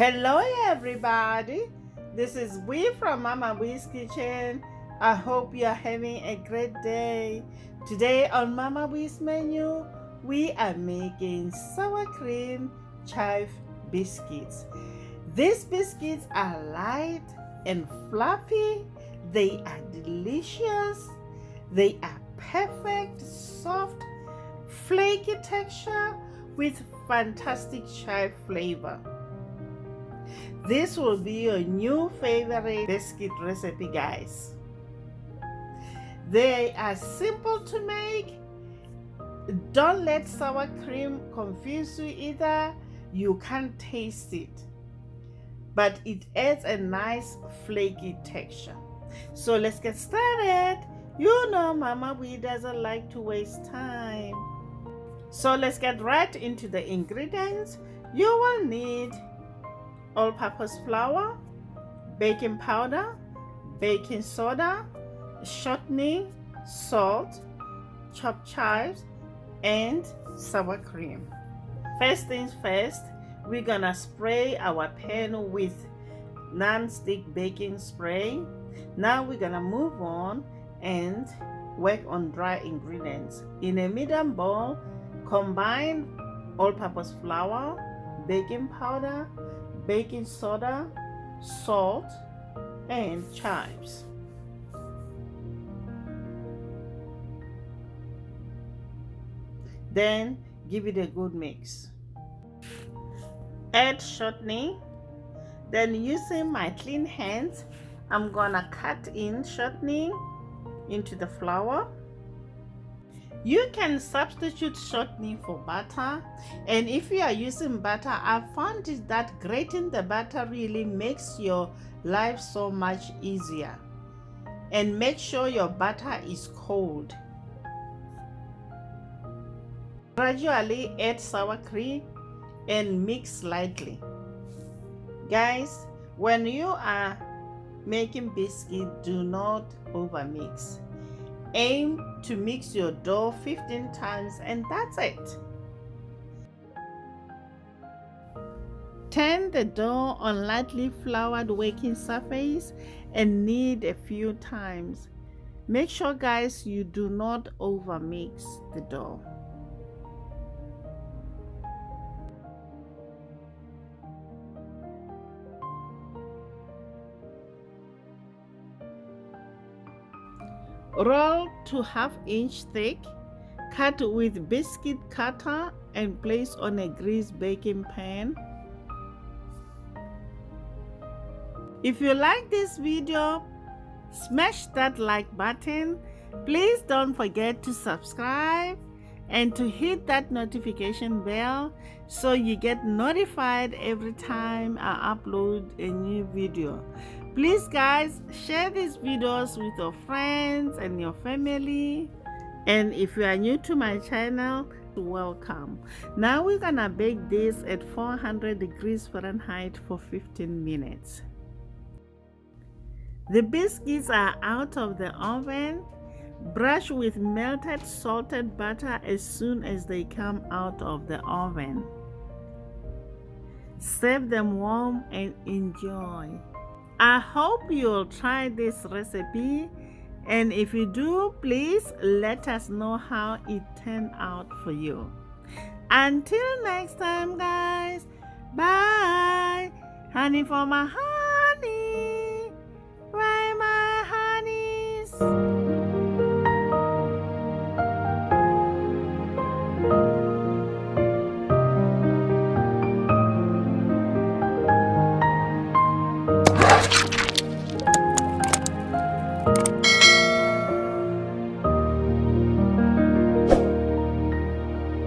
Hello everybody, this is Wee from Mama Wee's Kitchen. I hope you are having a great day. Today on Mama Wee's menu, we are making sour cream chive biscuits. These biscuits are light and fluffy. They are delicious. They are perfect, soft, flaky texture with fantastic chive flavor. This will be your new favorite biscuit recipe, guys. They are simple to make. Don't let sour cream confuse you either. You can't taste it, but it adds a nice flaky texture. So let's get started. You know Mama Wee doesn't like to waste time. So let's get right into the ingredients. You will need all-purpose flour, baking powder, baking soda, shortening, salt, chopped chives, and sour cream. First things first, we're gonna spray our pan with non-stick baking spray. Now we're gonna move on and work on dry ingredients. In a medium bowl, combine all-purpose flour, baking powder, baking soda, salt, and chives. Then give it a good mix. Add shortening. Then using my clean hands, I'm gonna cut in shortening into the flour. You can substitute shortening for butter, and if you are using butter, I found it that grating the butter really makes your life so much easier. And make sure your butter is cold. Gradually add sour cream and mix slightly. Guys, when you are making biscuit, do not overmix. Aim to mix your dough 15 times and that's it. Turn the dough on lightly floured working surface and knead a few times. Make sure, guys, you do not overmix the dough. Roll to 1/2 inch thick, cut with biscuit cutter and place on a greased baking pan. If you like this video, smash that like button. Please don't forget to subscribe and to hit that notification bell so you get notified every time I upload a new video. Please, guys, share these videos with your friends and your family. And if you are new to my channel, welcome. Now we're gonna bake this at 400 degrees Fahrenheit for 15 minutes. The biscuits are out of the oven. Brush with melted salted butter as soon as they come out of the oven. Serve them warm and enjoy. I hope you'll try this recipe, and if you do, please let us know how it turned out for you. Until next time, guys, bye. Honey for my heart.